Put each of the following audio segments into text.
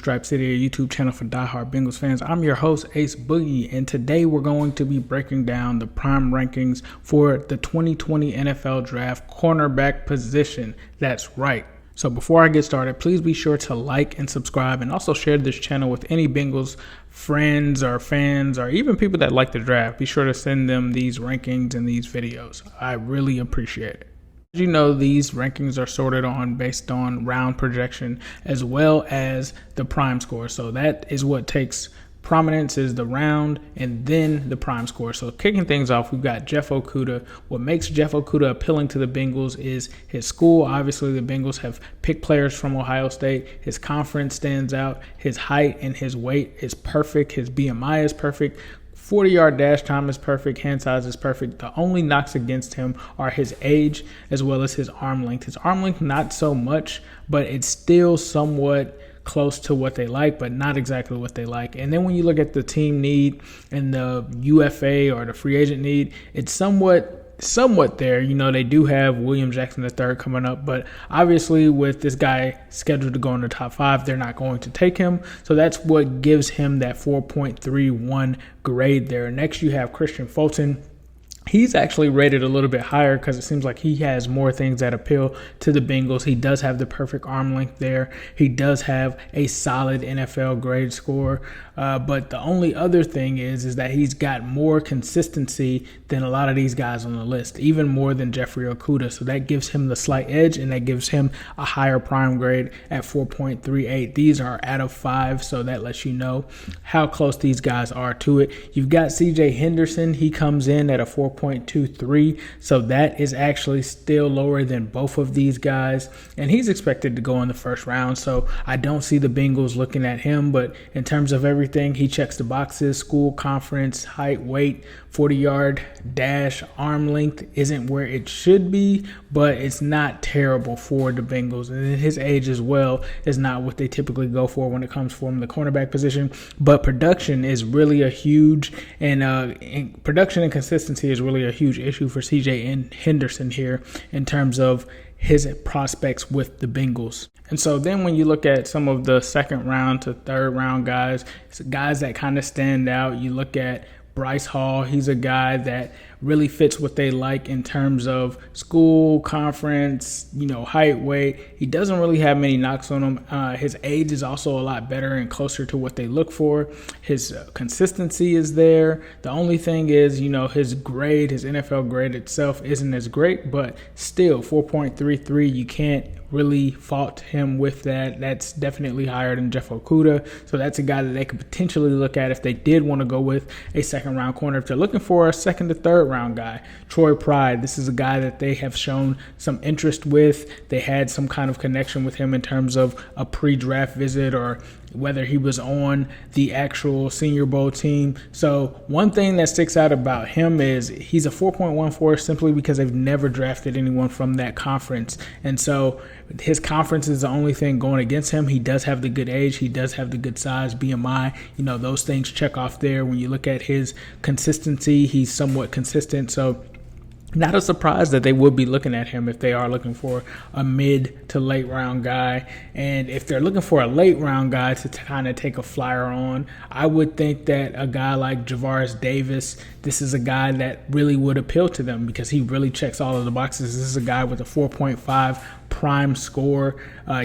Stripe City, a YouTube channel for diehard Bengals fans. I'm your host, Ace Boogie, and today we're going to be breaking down the prime rankings for the 2020 NFL Draft cornerback position. That's right. So before I get started, please be sure to like and subscribe, and also share this channel with any Bengals friends or fans or even people that like the draft. Be sure to send them these rankings and these videos. I really appreciate it. As you know, these rankings are sorted based on round projection as well as the prime score. So that is what takes prominence, is the round and then the prime score. So kicking things off, we've got Jeff Okudah. What makes Jeff Okudah appealing to the Bengals is his school. Obviously, the Bengals have picked players from Ohio State. His conference stands out. His height and his weight is perfect. His BMI is perfect. 40-yard dash time is perfect. Hand size is perfect. The only knocks against him are his age as well as his arm length. His arm length, not so much, but it's still somewhat close to what they like, but not exactly what they like. And then when you look at the team need and the UFA or the free agent need, it's somewhat there. You know, they do have William Jackson III coming up, but obviously with this guy scheduled to go in the top 5, they're not going to take him. So that's what gives him that 4.31 grade there. Next, you have Kristian Fulton. He's actually rated a little bit higher because it seems like he has more things that appeal to the Bengals. He does have the perfect arm length there. He does have a solid NFL grade score. But the only other thing is that he's got more consistency than a lot of these guys on the list, even more than Jeffrey Okudah. So that gives him the slight edge, and that gives him a higher prime grade at 4.38. These are out of 5, so that lets you know how close these guys are to it. You've got CJ Henderson. He comes in at a 4.23, so that is actually still lower than both of these guys, and he's expected to go in the first round, so I don't see the Bengals looking at him. But in terms of everything, he checks the boxes. School, conference, height, weight, 40-yard dash, arm length isn't where it should be, but it's not terrible for the Bengals. And then his age as well is not what they typically go for when it comes from the cornerback position. But production is really a huge, and production and consistency is really a huge issue for CJ and Henderson here in terms of his prospects with the Bengals. And so then when you look at some of the second round to third round guys, it's guys that kind of stand out. You look at Brice Hall. He's a guy that really fits what they like in terms of school, conference, height, weight. He doesn't really have many knocks on him. His age is also a lot better and closer to what they look for. His consistency is there. The only thing is, his grade, his NFL grade itself isn't as great, but still 4.33, you can't really fault him with that. That's definitely higher than Jeff Okudah. So that's a guy that they could potentially look at if they did want to go with a second round corner. If they're looking for a second to third round guy, Troy Pride, this is a guy that they have shown some interest with. They had some kind of connection with him in terms of a pre-draft visit or whether he was on the actual Senior Bowl team. So one thing that sticks out about him is he's a 4.14 simply because they've never drafted anyone from that conference. And so his conference is the only thing going against him. He does have the good age. He does have the good size, BMI. Those things check off there. When you look at his consistency, he's somewhat consistent. So not a surprise that they would be looking at him if they are looking for a mid to late round guy. And if they're looking for a late round guy to kind of take a flyer on, I would think that a guy like Javaris Davis, this is a guy that really would appeal to them because he really checks all of the boxes. This is a guy with a 4.5 prime score.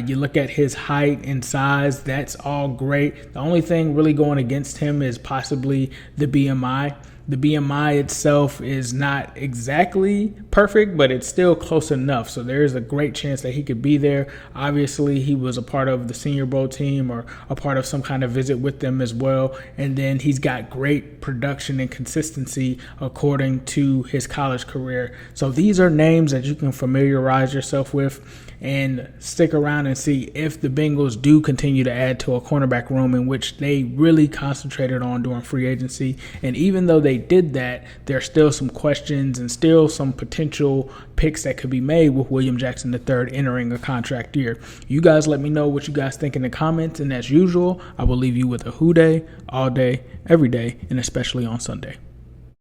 You look at his height and size, that's all great. The only thing really going against him is possibly the BMI. The BMI itself is not exactly perfect, but it's still close enough. So there's a great chance that he could be there. Obviously, he was a part of the Senior Bowl team or a part of some kind of visit with them as well. And then he's got great production and consistency according to his college career. So these are names that you can familiarize yourself with and stick around and see if the Bengals do continue to add to a cornerback room, in which they really concentrated on during free agency. And even though they did that, there's still some questions and still some potential picks that could be made with William Jackson III entering a contract year. You guys let me know what you guys think in the comments, and as usual, I will leave you with a who day, all day, every day, and especially on Sunday.